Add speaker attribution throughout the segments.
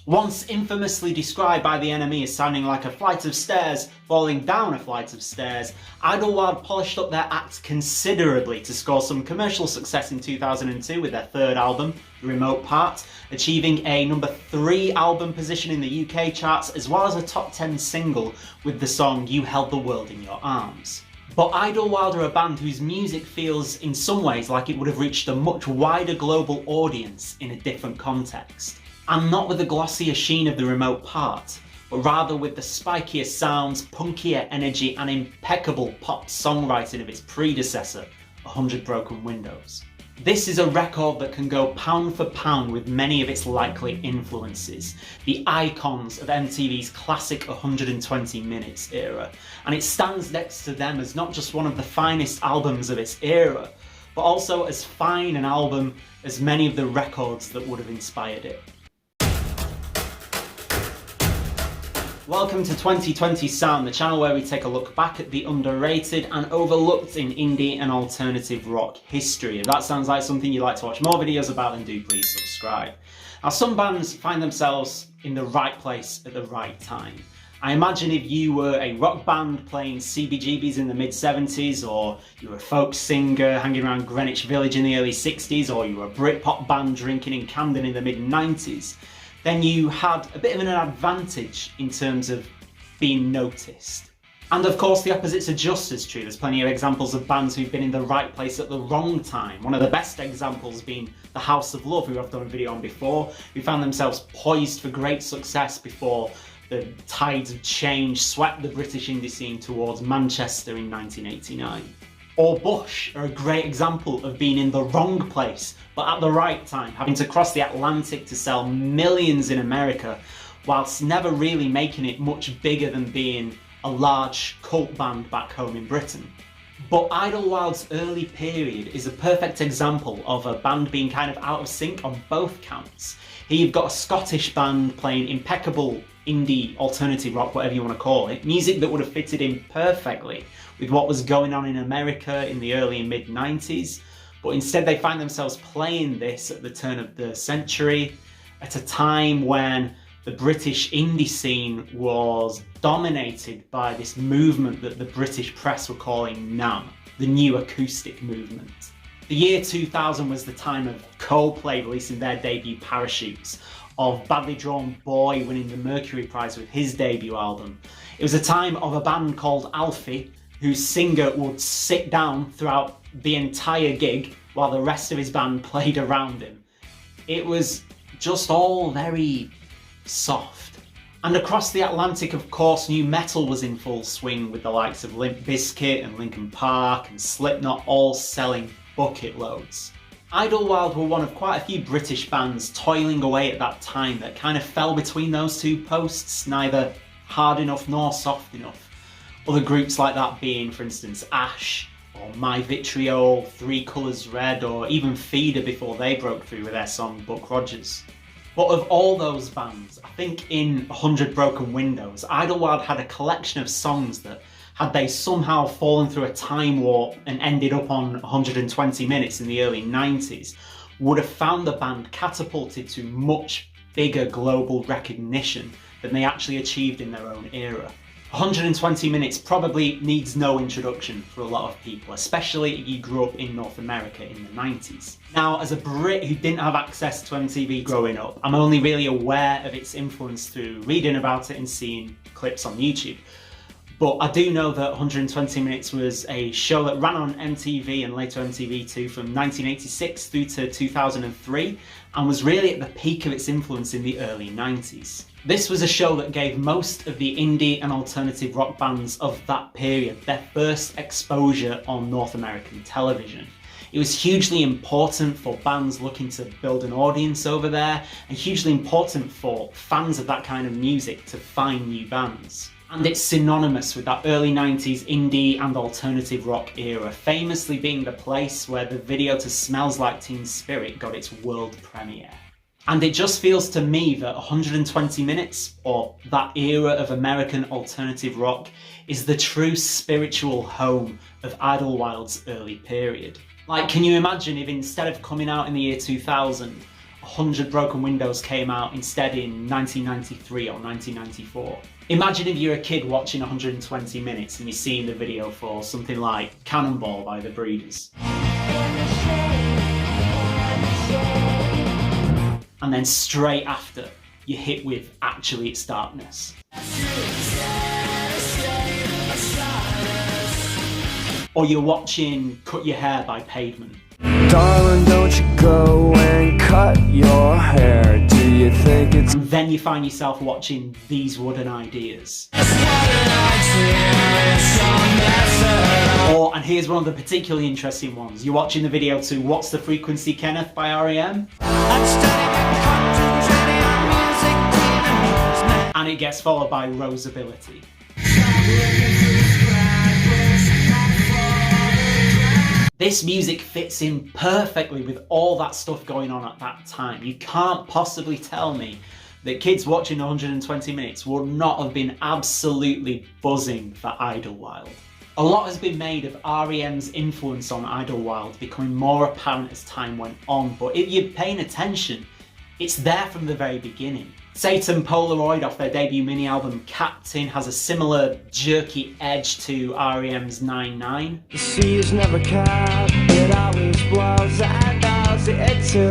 Speaker 1: Once infamously described by the NME as sounding like a flight of stairs falling down a flight of stairs, Idlewild polished up their act considerably to score some commercial success in 2002 with their third album, The Remote Part, achieving a number 3 album position in the UK charts as well as a top 10 single with the song You Held the World in Your Arms. But Idlewild are a band whose music feels in some ways like it would have reached a much wider global audience in a different context. And not with the glossier sheen of The Remote Part, but rather with the spikier sounds, punkier energy and impeccable pop songwriting of its predecessor, 100 Broken Windows. This is a record that can go pound for pound with many of its likely influences, the icons of MTV's classic 120 Minutes era, and it stands next to them as not just one of the finest albums of its era, but also as fine an album as many of the records that would have inspired it. Welcome to 2020 Sound, the channel where we take a look back at the underrated and overlooked in indie and alternative rock history. If that sounds like something you'd like to watch more videos about, then do please subscribe. Now, some bands find themselves in the right place at the right time. I imagine if you were a rock band playing CBGBs in the mid-70s, or you were a folk singer hanging around Greenwich Village in the early 60s, or you were a Britpop band drinking in Camden in the mid-90s, then you had a bit of an advantage in terms of being noticed. And of course the opposites are just as true. There's plenty of examples of bands who've been in the right place at the wrong time. One of the best examples being the House of Love, who I've done a video on before, who found themselves poised for great success before the tides of change swept the British indie scene towards Manchester in 1989. Or Bush are a great example of being in the wrong place, but at the right time, having to cross the Atlantic to sell millions in America, whilst never really making it much bigger than being a large cult band back home in Britain. But Idlewild's early period is a perfect example of a band being kind of out of sync on both counts. Here you've got a Scottish band playing impeccable indie, alternative rock, whatever you want to call it, music that would have fitted in perfectly with what was going on in America in the early and mid-90s, but instead they find themselves playing this at the turn of the century, at a time when the British indie scene was dominated by this movement that the British press were calling NAMM, the New Acoustic Movement. The year 2000 was the time of Coldplay releasing their debut Parachutes, of Badly Drawn Boy winning the Mercury Prize with his debut album. It was a time of a band called Alfie, whose singer would sit down throughout the entire gig while the rest of his band played around him. It was just all very soft. And across the Atlantic, of course, new metal was in full swing, with the likes of Limp Bizkit and Linkin Park and Slipknot all selling bucket loads. Idlewild were one of quite a few British bands toiling away at that time that kind of fell between those two posts, neither hard enough nor soft enough. Other groups like that being, for instance, Ash, or My Vitriol, Three Colours Red, or even Feeder before they broke through with their song Buck Rogers. But of all those bands, I think in 100 Broken Windows, Idlewild had a collection of songs that, had they somehow fallen through a time warp and ended up on 120 Minutes in the early 90s, would have found the band catapulted to much bigger global recognition than they actually achieved in their own era. 120 Minutes probably needs no introduction for a lot of people, especially if you grew up in North America in the 90s. Now, as a Brit who didn't have access to MTV growing up, I'm only really aware of its influence through reading about it and seeing clips on YouTube. But I do know that 120 Minutes was a show that ran on MTV and later MTV2 from 1986 through to 2003 and was really at the peak of its influence in the early 90s. This was a show that gave most of the indie and alternative rock bands of that period their first exposure on North American television. It was hugely important for bands looking to build an audience over there, and hugely important for fans of that kind of music to find new bands. And it's synonymous with that early 90s indie and alternative rock era, famously being the place where the video to Smells Like Teen Spirit got its world premiere. And it just feels to me that 120 Minutes, or that era of American alternative rock, is the true spiritual home of Idlewild's early period. Like, can you imagine if instead of coming out in the year 2000, 100 Broken Windows came out instead in 1993 or 1994. Imagine if you're a kid watching 120 minutes and you're seeing the video for something like Cannonball by the Breeders. And then straight after, you're hit with Actually It's Darkness. Or you're watching Cut Your Hair by Pavement.
Speaker 2: Darling, don't you go and cut your hair. Do you think it's...
Speaker 1: And then you find yourself watching These Wooden Ideas. Or, and here's one of the particularly interesting ones, you're watching the video to What's the Frequency, Kenneth by R.E.M. And it gets followed by Roseability. This music fits in perfectly with all that stuff going on at that time. You can't possibly tell me that kids watching 120 minutes would not have been absolutely buzzing for Idlewild. A lot has been made of R.E.M's influence on Idlewild becoming more apparent as time went on, but if you're paying attention, it's there from the very beginning. Satan Polaroid off their debut mini-album Captain has a similar jerky edge to R.E.M's 9-9.
Speaker 2: The sea is never capped, it always blows and knows it too.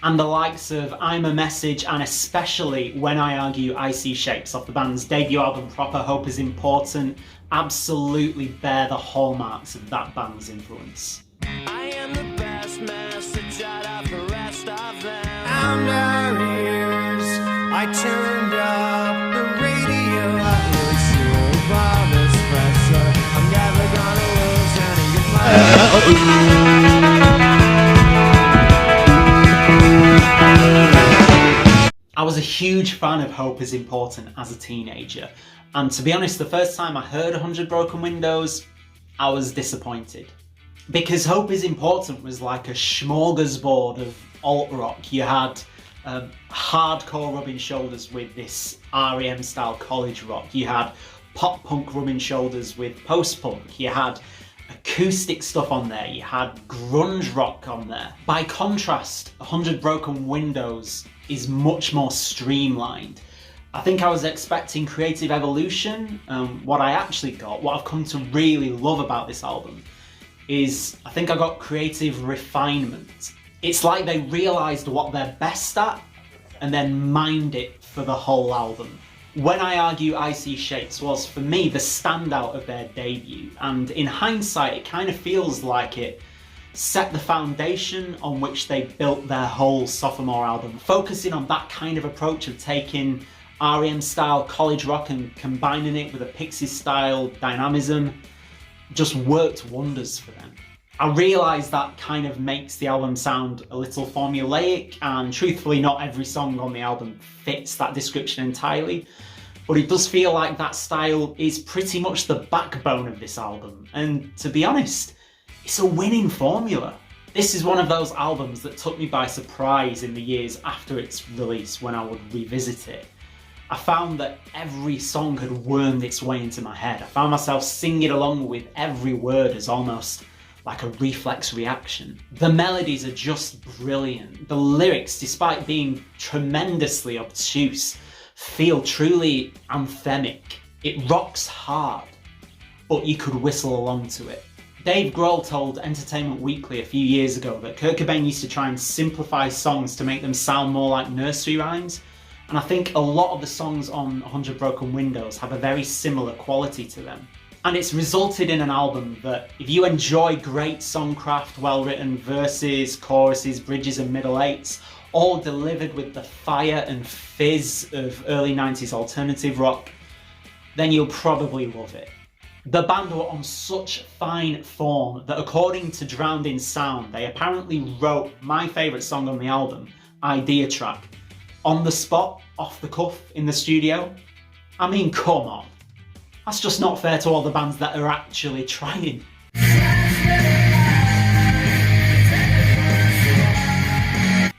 Speaker 1: And the likes of I'm a Message and especially When I Argue I See Shapes off the band's debut album Proper Hope Is Important absolutely bear the hallmarks of that band's influence.
Speaker 2: I am the best message out of the rest of them. And our ears, I turned up the radio. I listened to all this pressure. I'm never gonna lose any of my...
Speaker 1: I was a huge fan of Hope Is Important as a teenager, and to be honest, the first time I heard 100 Broken Windows, I was disappointed. Because Hope Is Important was like a smorgasbord of alt-rock. You had hardcore rubbing shoulders with this R.E.M. style college rock. You had pop-punk rubbing shoulders with post-punk. You had acoustic stuff on there. You had grunge rock on there. By contrast, 100 Broken Windows is much more streamlined. I think I was expecting creative evolution. What I actually got, what I've come to really love about this album, is I think I got creative refinement. It's like they realised what they're best at and then mined it for the whole album. When I Argue I See Shapes was, for me, the standout of their debut, and in hindsight it kind of feels like it set the foundation on which they built their whole sophomore album, focusing on that kind of approach of taking R.E.M. style college rock and combining it with a Pixies style dynamism. Just worked wonders for them. I realise that kind of makes the album sound a little formulaic, and truthfully not every song on the album fits that description entirely, but it does feel like that style is pretty much the backbone of this album, and to be honest, it's a winning formula. This is one of those albums that took me by surprise in the years after its release when I would revisit it. I found that every song had wormed its way into my head. I found myself singing along with every word as almost like a reflex reaction. The melodies are just brilliant. The lyrics, despite being tremendously obtuse, feel truly anthemic. It rocks hard, but you could whistle along to it. Dave Grohl told Entertainment Weekly a few years ago that Kurt Cobain used to try and simplify songs to make them sound more like nursery rhymes. And I think a lot of the songs on 100 Broken Windows have a very similar quality to them. And it's resulted in an album that, if you enjoy great songcraft, well-written verses, choruses, bridges and middle eights, all delivered with the fire and fizz of early 90s alternative rock, then you'll probably love it. The band were on such fine form that, according to Drowned in Sound, they apparently wrote my favourite song on the album, Idea Track, on the spot, off the cuff, in the studio. I mean, come on. That's just not fair to all the bands that are actually trying.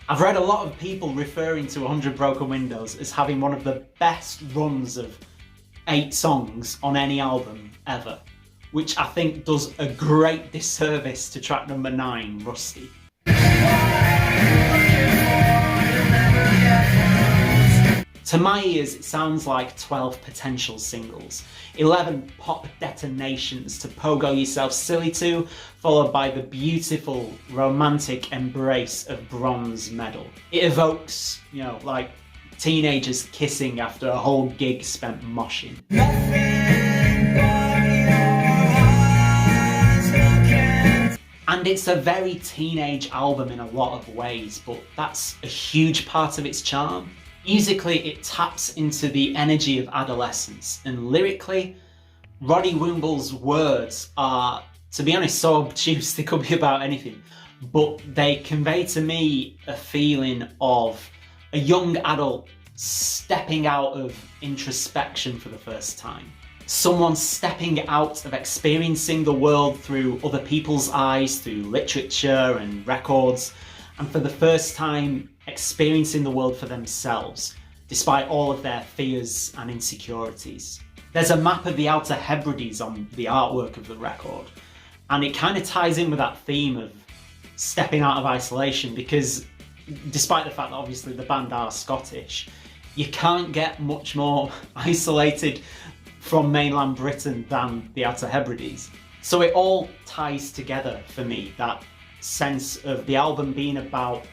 Speaker 1: I've read a lot of people referring to 100 Broken Windows as having one of the best runs of 8 songs on any album ever. which I think does a great disservice to track number 9, Rusty. To my ears, it sounds like 12 potential singles, 11 pop detonations to pogo yourself silly to, followed by the beautiful romantic embrace of bronze medal. It evokes, you know, like teenagers kissing after a whole gig spent moshing. And it's a very teenage album in a lot of ways, but that's a huge part of its charm. Musically, it taps into the energy of adolescence, and lyrically, Roddy Woomble's words are, to be honest, so obtuse they could be about anything, but they convey to me a feeling of a young adult stepping out of introspection for the first time. Someone stepping out of experiencing the world through other people's eyes, through literature and records, and for the first time experiencing the world for themselves, despite all of their fears and insecurities. There's a map of the Outer Hebrides on the artwork of the record, and it kind of ties in with that theme of stepping out of isolation, because despite the fact that obviously the band are Scottish, you can't get much more isolated from mainland Britain than the Outer Hebrides. So it all ties together for me, that sense of the album being about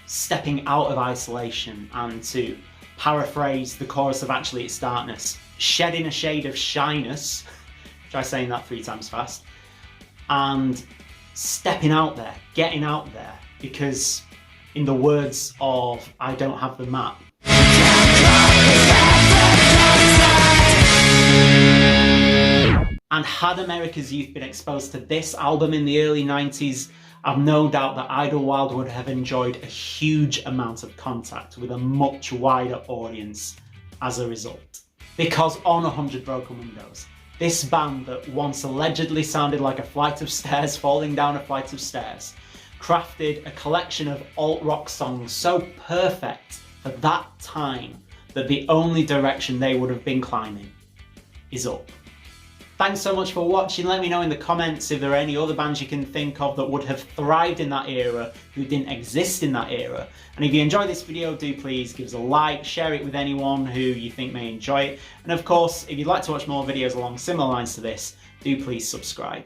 Speaker 1: stepping out of isolation, and to paraphrase the chorus of Actually It's Darkness, shedding a shade of shyness, try saying that 3 times fast, and stepping out there, getting out there, because in the words of I Don't Have the Map, and had America's youth been exposed to this album in the early 90s, I've no doubt that Idlewild would have enjoyed a huge amount of contact with a much wider audience as a result. Because on 100 Broken Windows, this band that once allegedly sounded like a flight of stairs falling down a flight of stairs, crafted a collection of alt-rock songs so perfect for that time that the only direction they would have been climbing is up. Thanks so much for watching. Let me know in the comments if there are any other bands you can think of that would have thrived in that era, who didn't exist in that era. And if you enjoyed this video, do please give us a like, share it with anyone who you think may enjoy it. And of course, if you'd like to watch more videos along similar lines to this, do please subscribe.